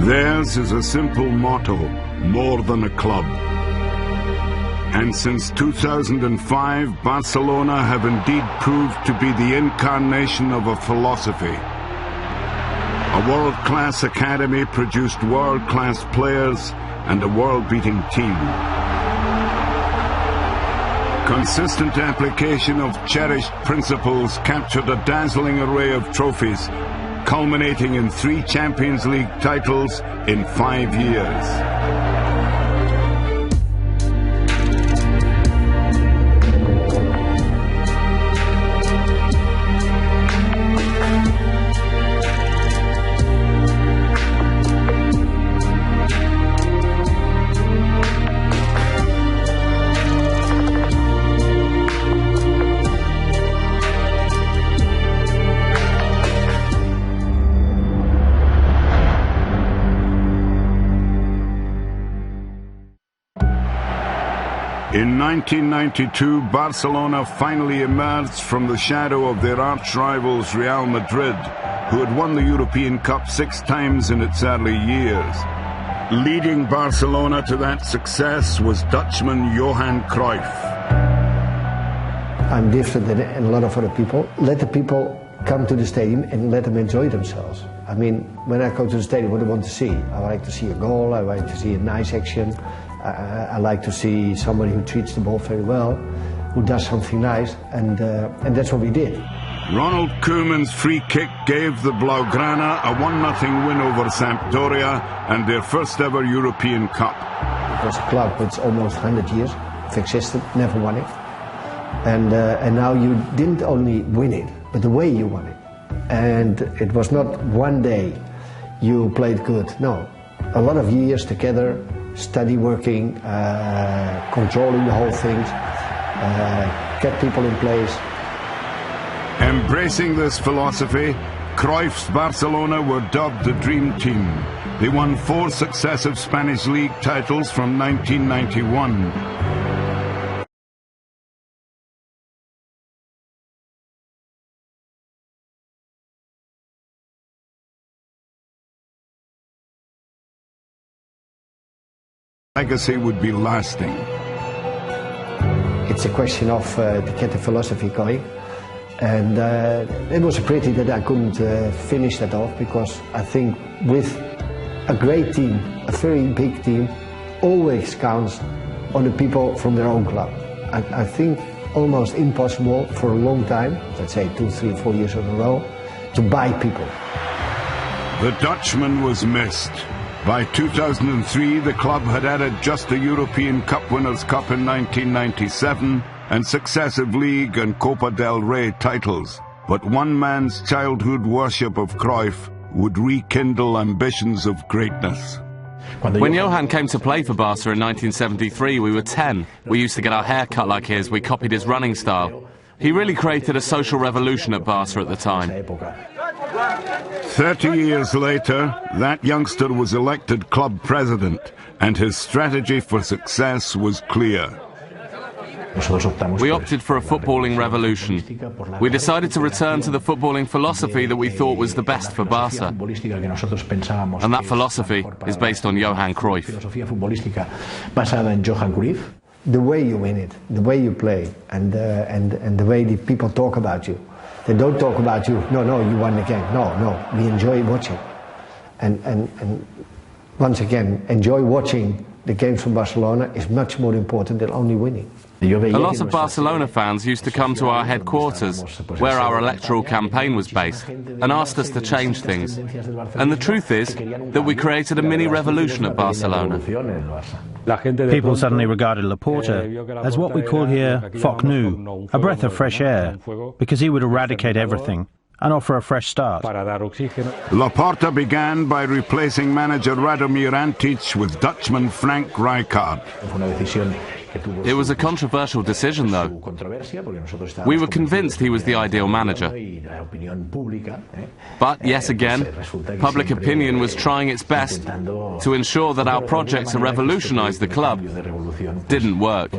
Theirs is a simple motto, more than a club. And since 2005, Barcelona have indeed proved to be the incarnation of a philosophy. A world-class academy produced world-class players and a world-beating team. Consistent application of cherished principles captured a dazzling array of trophies, culminating in 3 Champions League titles in 5 years. In 1992, Barcelona finally emerged from the shadow of their arch-rivals Real Madrid, who had won the European Cup 6 times in its early years. Leading Barcelona to that success was Dutchman Johan Cruyff. I'm different than a lot of other people. Let the people come to the stadium and let them enjoy themselves. I mean, when I go to the stadium, what do I want to see? I like to see a goal, I like to see a nice action. I like to see somebody who treats the ball very well, who does something nice, and that's what we did. Ronald Koeman's free kick gave the Blaugrana a 1-0 win over Sampdoria and their first ever European Cup. It was a club that's almost 100 years of existed, never won it. And now you didn't only win it, but the way you won it. And it was not one day you played good, no. A lot of years together, steady working, controlling the whole thing, kept people in place. Embracing this philosophy, Cruyff's Barcelona were dubbed the Dream Team. They won 4 successive Spanish League titles from 1991. Legacy would be lasting. It's a question of to get the philosophy going, and it was a pity that I couldn't finish that off, because I think with a great team, a very big team, always counts on the people from their own club. I think almost impossible for a long time, let's say 2, 3, 4 years in a row, to buy people. The Dutchman was missed. By 2003, the club had added just the European Cup Winners' Cup in 1997 and successive League and Copa del Rey titles. But one man's childhood worship of Cruyff would rekindle ambitions of greatness. When Johan came to play for Barca in 1973, we were 10. We used to get our hair cut like his, we copied his running style. He really created a social revolution at Barca at the time. 30 years later, that youngster was elected club president, and his strategy for success was clear. We opted for a footballing revolution. We decided to return to the footballing philosophy that we thought was the best for Barca. And that philosophy is based on Johan Cruyff. The way you win it, the way you play, and the way the people talk about you. They don't talk about you, no, you won the game. No, we enjoy watching. And once again, enjoy watching the games from Barcelona is much more important than only winning. A lot of Barcelona fans used to come to our headquarters, where our electoral campaign was based, and asked us to change things. And the truth is that we created a mini revolution at Barcelona. People suddenly regarded Laporta as what we call here foc nou, a breath of fresh air, because he would eradicate everything and offer a fresh start. Laporta began by replacing manager Radomir Antic with Dutchman Frank Rijkaard. It was a controversial decision, though. We were convinced he was the ideal manager. But, yet again, public opinion was trying its best to ensure that our project to revolutionize the club didn't work.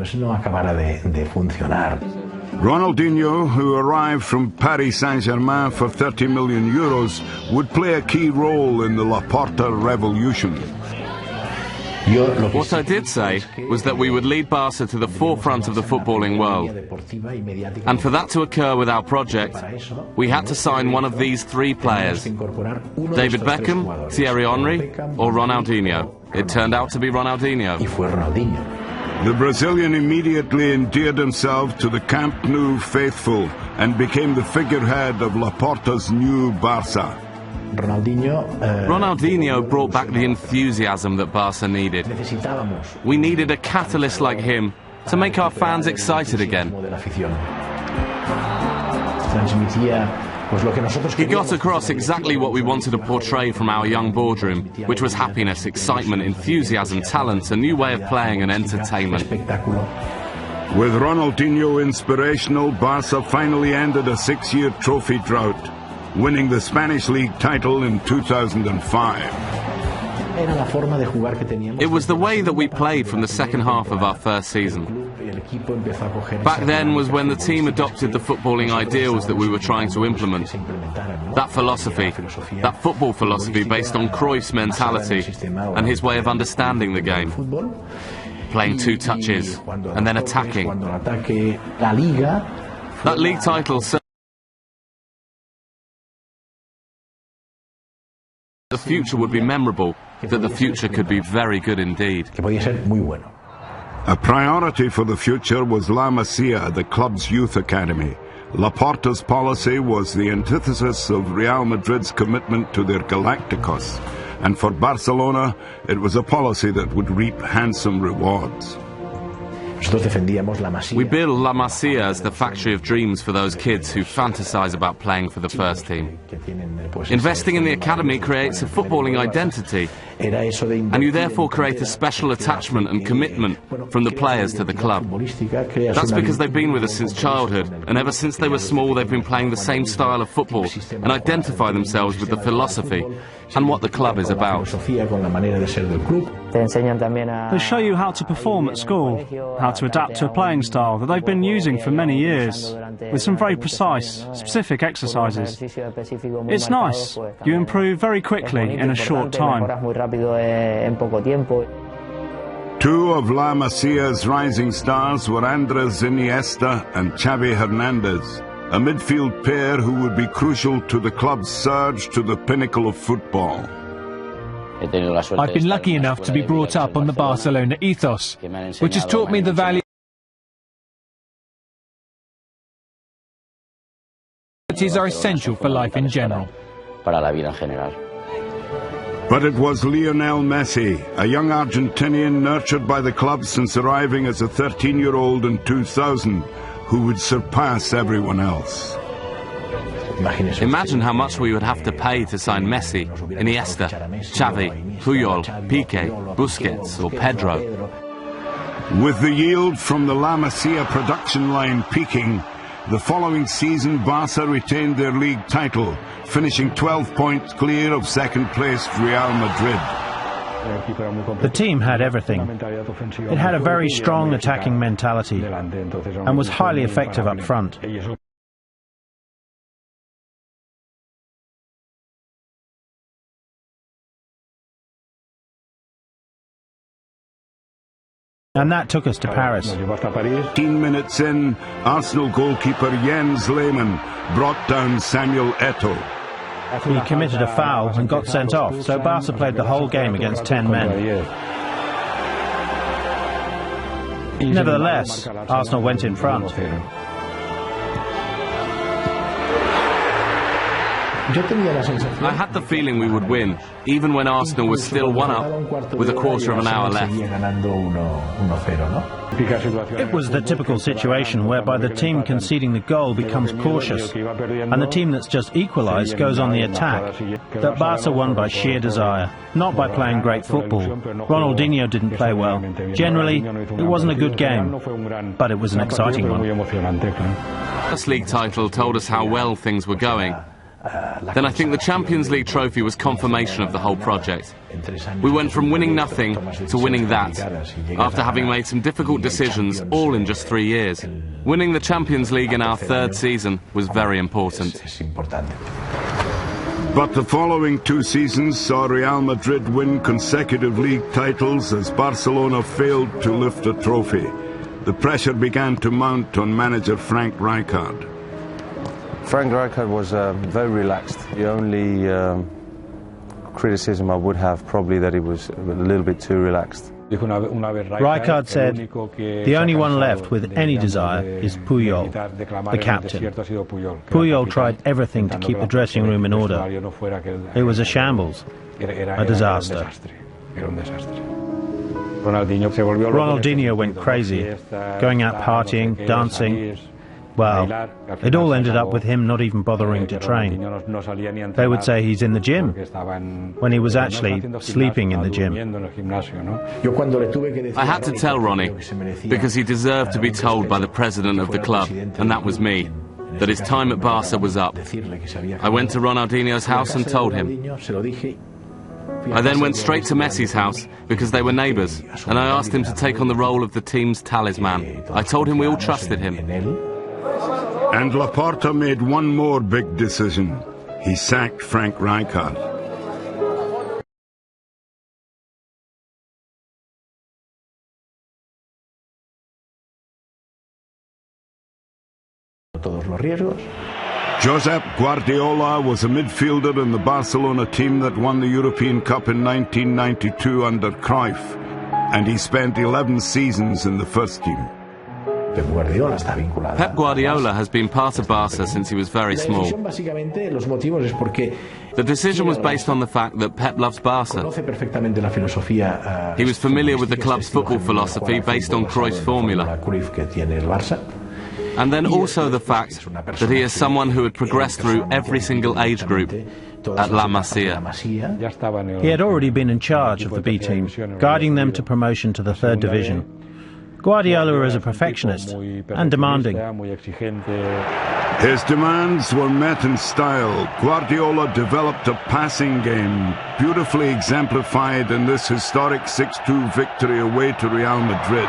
Ronaldinho, who arrived from Paris Saint-Germain for €30 million, would play a key role in the Laporta revolution. What I did say was that we would lead Barca to the forefront of the footballing world. And for that to occur with our project, we had to sign one of these three players: David Beckham, Thierry Henry, or Ronaldinho. It turned out to be Ronaldinho. The Brazilian immediately endeared himself to the Camp Nou faithful and became the figurehead of Laporta's new Barca. Ronaldinho brought back the enthusiasm that Barca needed. We needed a catalyst like him to make our fans excited again. He got across exactly what we wanted to portray from our young boardroom, which was happiness, excitement, enthusiasm, talent, a new way of playing and entertainment. With Ronaldinho inspirational, Barca finally ended a 6-year trophy drought, winning the Spanish League title in 2005. It was the way that we played from the second half of our first season. Back then was when the team adopted the footballing ideals that we were trying to implement. That philosophy, that football philosophy based on Cruyff's mentality and his way of understanding the game. Playing two touches and then attacking. That league title the future would be memorable, that the future could be very good indeed. A priority for the future was La Masia, the club's youth academy. Laporta's policy was the antithesis of Real Madrid's commitment to their Galacticos, and for Barcelona, it was a policy that would reap handsome rewards. We build La Masia as the factory of dreams for those kids who fantasize about playing for the first team. Investing in the academy creates a footballing identity, and you therefore create a special attachment and commitment from the players to the club. That's because they've been with us since childhood, and ever since they were small they've been playing the same style of football and identify themselves with the philosophy and what the club is about. They show you how to perform at school, how to adapt to a playing style that they've been using for many years, with some very precise, specific exercises. It's nice. You improve very quickly in a short time. Two of La Masia's rising stars were Andres Iniesta and Xavi Hernandez, a midfield pair who would be crucial to the club's surge to the pinnacle of football. I've been lucky enough to be brought up on the Barcelona ethos, which has taught me the values are essential for life in general. But it was Lionel Messi, a young Argentinian nurtured by the club since arriving as a 13-year-old in 2000, who would surpass everyone else. Imagine how much we would have to pay to sign Messi, Iniesta, Xavi, Puyol, Piqué, Busquets or Pedro. With the yield from the La Masia production line peaking, the following season Barca retained their league title, finishing 12 points clear of second-placed Real Madrid. The team had everything. It had a very strong attacking mentality and was highly effective up front. And that took us to Paris. 15 minutes in, Arsenal goalkeeper Jens Lehmann brought down Samuel Eto'o. He committed a foul and got sent off, so Barca played the whole game against 10 men. Nevertheless, Arsenal went in front. I had the feeling we would win, even when Arsenal was still 1-up with a quarter of an hour left. It was the typical situation whereby the team conceding the goal becomes cautious, and the team that's just equalised goes on the attack. That Barca won by sheer desire, not by playing great football. Ronaldinho didn't play well. Generally, it wasn't a good game, but it was an exciting one. The first league title told us how well things were going. then I think the Champions League trophy was confirmation of the whole project. We went from winning nothing to winning that, after having made some difficult decisions, all in just 3 years. Winning the Champions League in our third season was very important. But the following 2 seasons saw Real Madrid win consecutive league titles as Barcelona failed to lift a trophy. The pressure began to mount on manager Frank Rijkaard. Frank Rijkaard was very relaxed. The only criticism I would have probably that he was a little bit too relaxed. Rijkaard said, the only one left with any desire is Puyol, the captain. Puyol tried everything to keep the dressing room in order. It was a shambles, a disaster. Ronaldinho went crazy, going out partying, dancing. Well, it all ended up with him not even bothering to train. They would say he's in the gym, when he was actually sleeping in the gym. I had to tell Ronnie, because he deserved to be told by the president of the club, and that was me, that his time at Barca was up. I went to Ronaldinho's house and told him. I then went straight to Messi's house, because they were neighbours, and I asked him to take on the role of the team's talisman. I told him we all trusted him. And Laporta made one more big decision. He sacked Frank Rijkaard. Josep Guardiola was a midfielder in the Barcelona team that won the European Cup in 1992 under Cruyff, and he spent 11 seasons in the first team. Pep Guardiola has been part of Barca since he was very small. The decision was based on the fact that Pep loves Barca. He was familiar with the club's football philosophy based on Cruyff's formula. And then also the fact that he is someone who had progressed through every single age group at La Masia. He had already been in charge of the B team, guiding them to promotion to the third division. Guardiola is a perfectionist and demanding. His demands were met in style. Guardiola developed a passing game, beautifully exemplified in this historic 6-2 victory away to Real Madrid.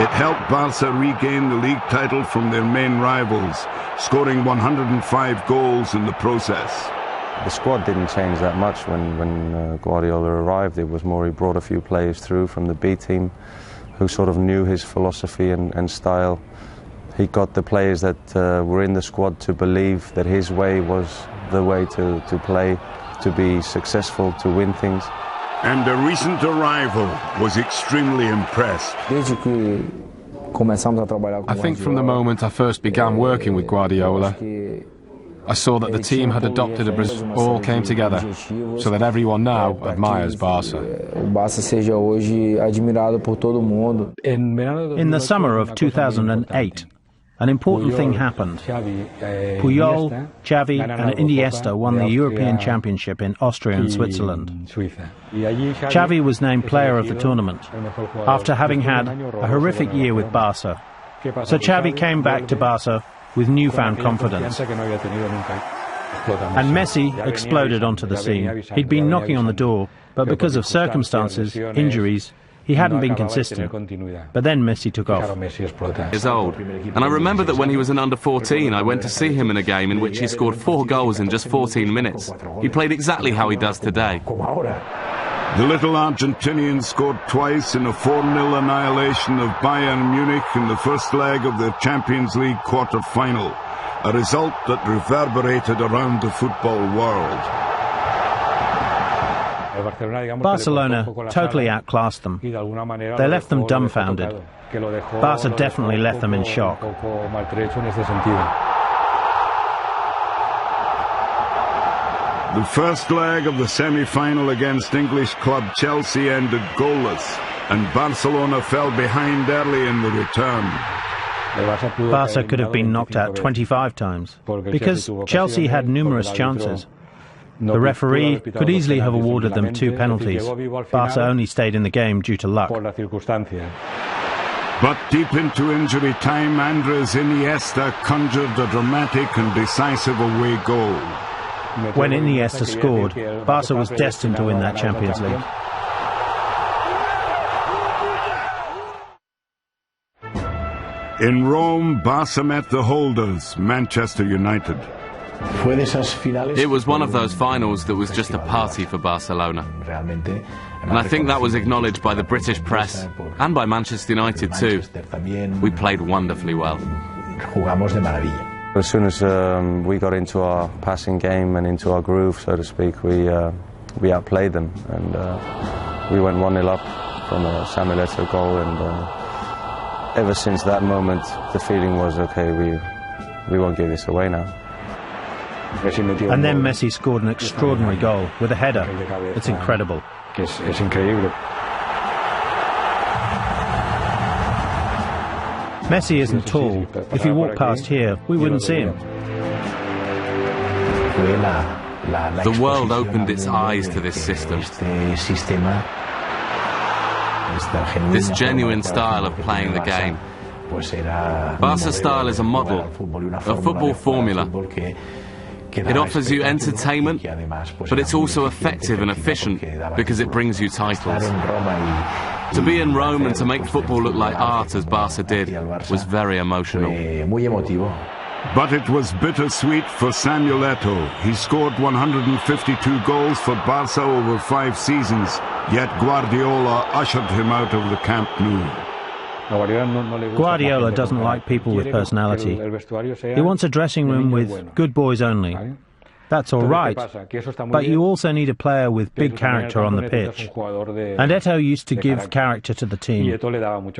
It helped Barca regain the league title from their main rivals, scoring 105 goals in the process. The squad didn't change that much when Guardiola arrived. It was more he brought a few players through from the B team who sort of knew his philosophy and style. He got the players that were in the squad to believe that his way was the way to play, to be successful, to win things. And a recent arrival was extremely impressed. I think from the moment I first began working with Guardiola, I saw that the team had adopted a Brazil, all came together, so that everyone now admires Barca. In the summer of 2008, an important thing happened. Puyol, Xavi and Iniesta won the European Championship in Austria and Switzerland. Xavi was named player of the tournament, after having had a horrific year with Barca. So Xavi came back to Barca with newfound confidence. And Messi exploded onto the scene. He'd been knocking on the door, but because of circumstances, injuries, he hadn't been consistent. But then Messi took off. He's old. And I remember that when he was an under-14, I went to see him in a game in which he scored 4 goals in just 14 minutes. He played exactly how he does today. The little Argentinian scored twice in a 4-0 annihilation of Bayern Munich in the first leg of the Champions League quarter-final, a result that reverberated around the football world. Barcelona totally outclassed them. They left them dumbfounded. Barca definitely left them in shock. The first leg of the semi-final against English club Chelsea ended goalless, and Barcelona fell behind early in the return. Barca could have been knocked out 25 times, because Chelsea had numerous chances. The referee could easily have awarded them 2 penalties. Barca only stayed in the game due to luck. But deep into injury time, Andres Iniesta conjured a dramatic and decisive away goal. When Iniesta scored, Barca was destined to win that Champions League. In Rome, Barca met the holders, Manchester United. It was one of those finals that was just a party for Barcelona. And I think that was acknowledged by the British press and by Manchester United too. We played wonderfully well. As soon as we got into our passing game and into our groove, so to speak, we outplayed them, and we went 1-0 up from a Samuel Eto'o goal, and ever since that moment the feeling was, okay, we won't give this away now. And then Messi scored an extraordinary goal with a header. It's incredible. Messi isn't tall. If he walked past here, we wouldn't see him. The world opened its eyes to this system. This genuine style of playing the game. Barca's style is a model, a football formula. It offers you entertainment, but it's also effective and efficient because it brings you titles. To be in Rome and to make football look like art, as Barca did, was very emotional. But it was bittersweet for Samuel Eto'o. He scored 152 goals for Barca over 5 seasons, yet Guardiola ushered him out of the Camp Nou. Guardiola doesn't like people with personality. He wants a dressing room with good boys only. That's all right, but you also need a player with big character on the pitch. And Eto'o used to give character to the team.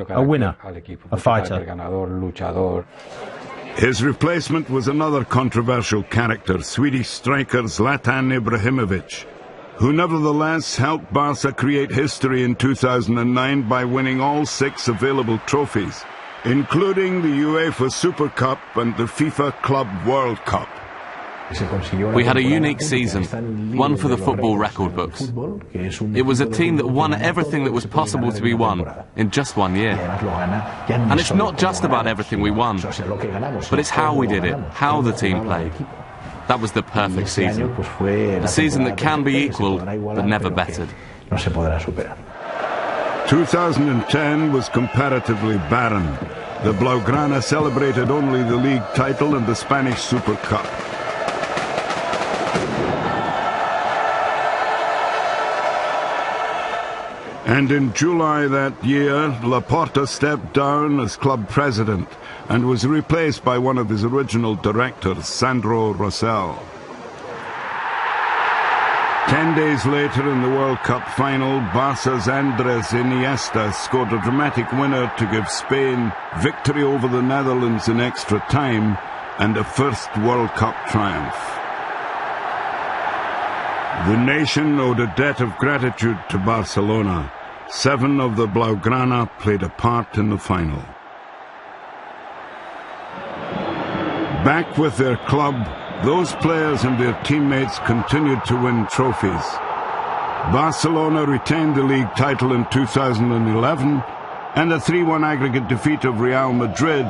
A winner, a fighter. His replacement was another controversial character, Swedish striker Zlatan Ibrahimovic, who nevertheless helped Barca create history in 2009 by winning all 6 available trophies, including the UEFA Super Cup and the FIFA Club World Cup. We had a unique season, one for the football record books. It was a team that won everything that was possible to be won in just 1 year. And it's not just about everything we won, but it's how we did it, how the team played. That was the perfect season. A season that can be equalled, but never bettered. 2010 was comparatively barren. The Blaugrana celebrated only the league title and the Spanish Super Cup. And in July that year, Laporta stepped down as club president and was replaced by one of his original directors, Sandro Rosell. 10 days later in the World Cup final, Barca's Andres Iniesta scored a dramatic winner to give Spain victory over the Netherlands in extra time and a first World Cup triumph. The nation owed a debt of gratitude to Barcelona. 7 of the Blaugrana played a part in the final. Back with their club, those players and their teammates continued to win trophies. Barcelona retained the league title in 2011, and a 3-1 aggregate defeat of Real Madrid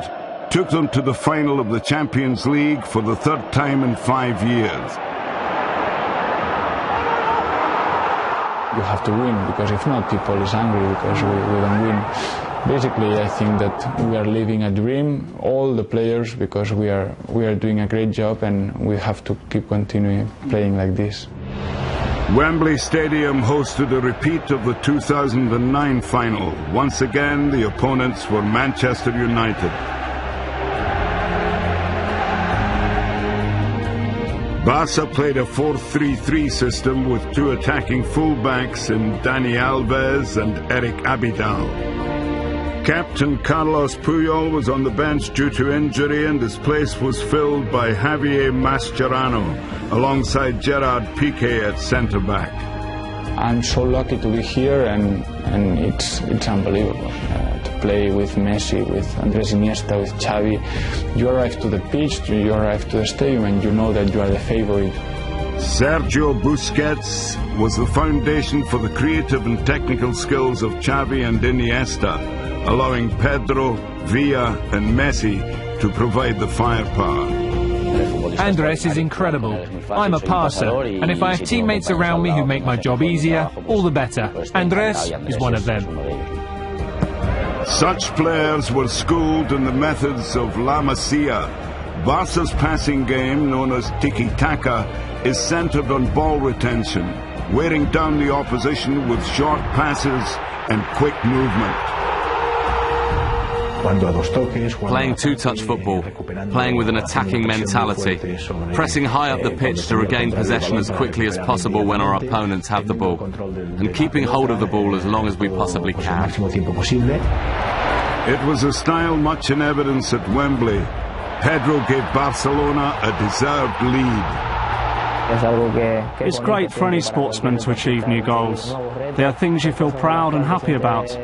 took them to the final of the Champions League for the 3rd time in 5 years. You have to win, because if not, people is angry because we don't win. Basically, I think that we are living a dream, all the players, because we are doing a great job, and we have to keep continuing playing like this. Wembley Stadium hosted a repeat of the 2009 final. Once again, the opponents were Manchester United. Barca played a 4-3-3 system with 2 attacking fullbacks in Dani Alves and Eric Abidal. Captain Carlos Puyol was on the bench due to injury, and his place was filled by Javier Mascherano alongside Gerard Piqué at centre-back. I'm so lucky to be here, and it's unbelievable to play with Messi, with Andres Iniesta, with Xavi. You arrive to the pitch, you arrive to the stadium, and you know that you are the favorite. Sergio Busquets was the foundation for the creative and technical skills of Xavi and Iniesta, allowing Pedro, Villa and Messi to provide the firepower. Andres is incredible. I'm a passer, and if I have teammates around me who make my job easier, all the better. Andres is one of them. Such players were schooled in the methods of La Masia. Barca's passing game, known as tiki-taka, is centred on ball retention, wearing down the opposition with short passes and quick movement. Playing two-touch football, playing with an attacking mentality, pressing high up the pitch to regain possession as quickly as possible when our opponents have the ball, and keeping hold of the ball as long as we possibly can. It was a style much in evidence at Wembley. Pedro gave Barcelona a deserved lead. It's great for any sportsman to achieve new goals. They are things you feel proud and happy about,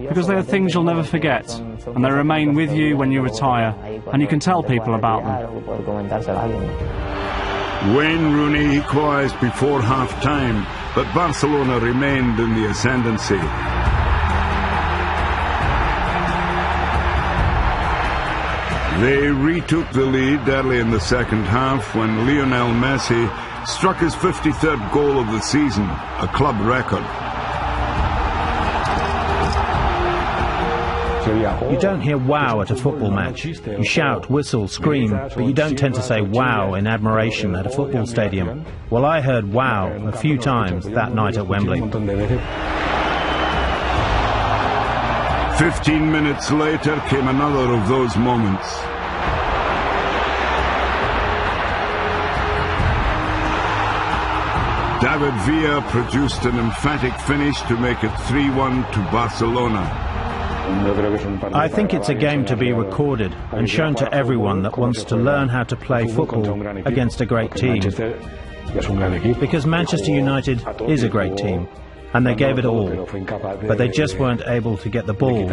because they are things you'll never forget, and they remain with you when you retire, and you can tell people about them. Wayne Rooney equalised before half-time, but Barcelona remained in the ascendancy. They retook the lead early in the second half when Lionel Messi struck his 53rd goal of the season, a club record. You don't hear wow at a football match. You shout, whistle, scream, but you don't tend to say wow in admiration at a football stadium. Well, I heard wow a few times that night at Wembley. 15 minutes later came another of those moments. David Villa produced an emphatic finish to make it 3-1 to Barcelona. I think it's a game to be recorded and shown to everyone that wants to learn how to play football against a great team. Because Manchester United is a great team, and they gave it all, but they just weren't able to get the ball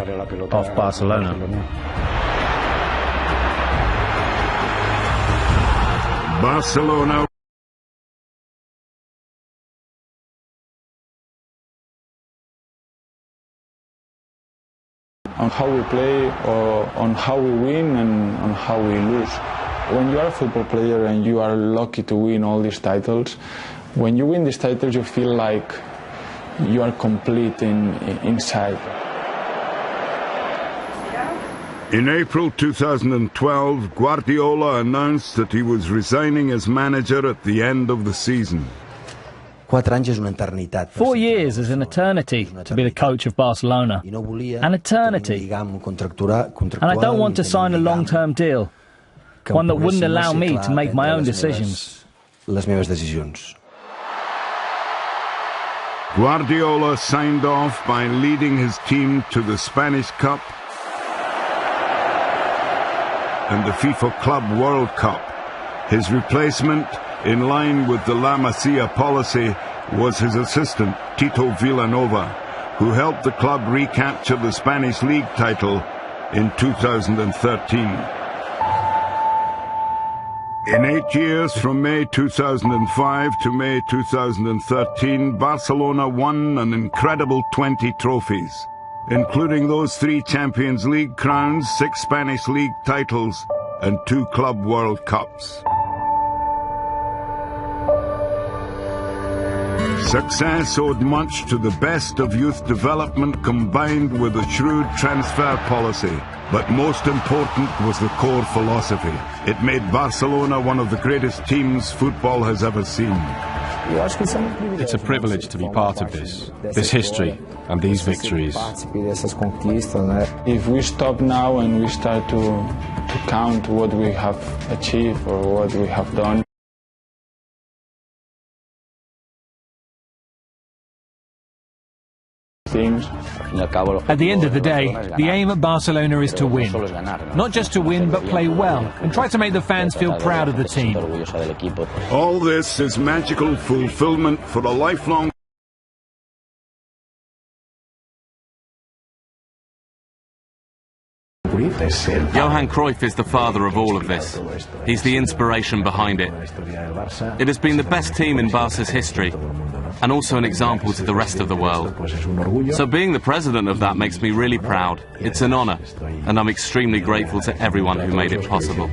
off Barcelona. Barcelona on how we play, or on how we win and on how we lose. When you are a football player and you are lucky to win all these titles, when you win these titles you feel like you are complete inside. In April 2012, Guardiola announced that he was resigning as manager at the end of the season. 4 years is an eternity to be the coach of Barcelona. An eternity. And I don't want to sign a long-term deal, one that wouldn't allow me to make my own decisions. Guardiola signed off by leading his team to the Spanish Cup and the FIFA Club World Cup. His replacement, in line with the La Masia policy, was his assistant, Tito Villanova, who helped the club recapture the Spanish League title in 2013. In 8 years, from May 2005 to May 2013, Barcelona won an incredible 20 trophies, including those 3 Champions League crowns, 6 Spanish League titles, and 2 Club World Cups. Success owed much to the best of youth development combined with a shrewd transfer policy. But most important was the core philosophy. It made Barcelona one of the greatest teams football has ever seen. It's a privilege to be part of this history and these victories. If we stop now and we start to count what we have achieved or what we have done, at the end of the day, the aim at Barcelona is to win. Not just to win, but play well, and try to make the fans feel proud of the team. All this is magical fulfillment for a lifelong... Johan Cruyff is the father of all of this. He's the inspiration behind it. It has been the best team in Barca's history, and also an example to the rest of the world. So being the president of that makes me really proud. It's an honor, and I'm extremely grateful to everyone who made it possible.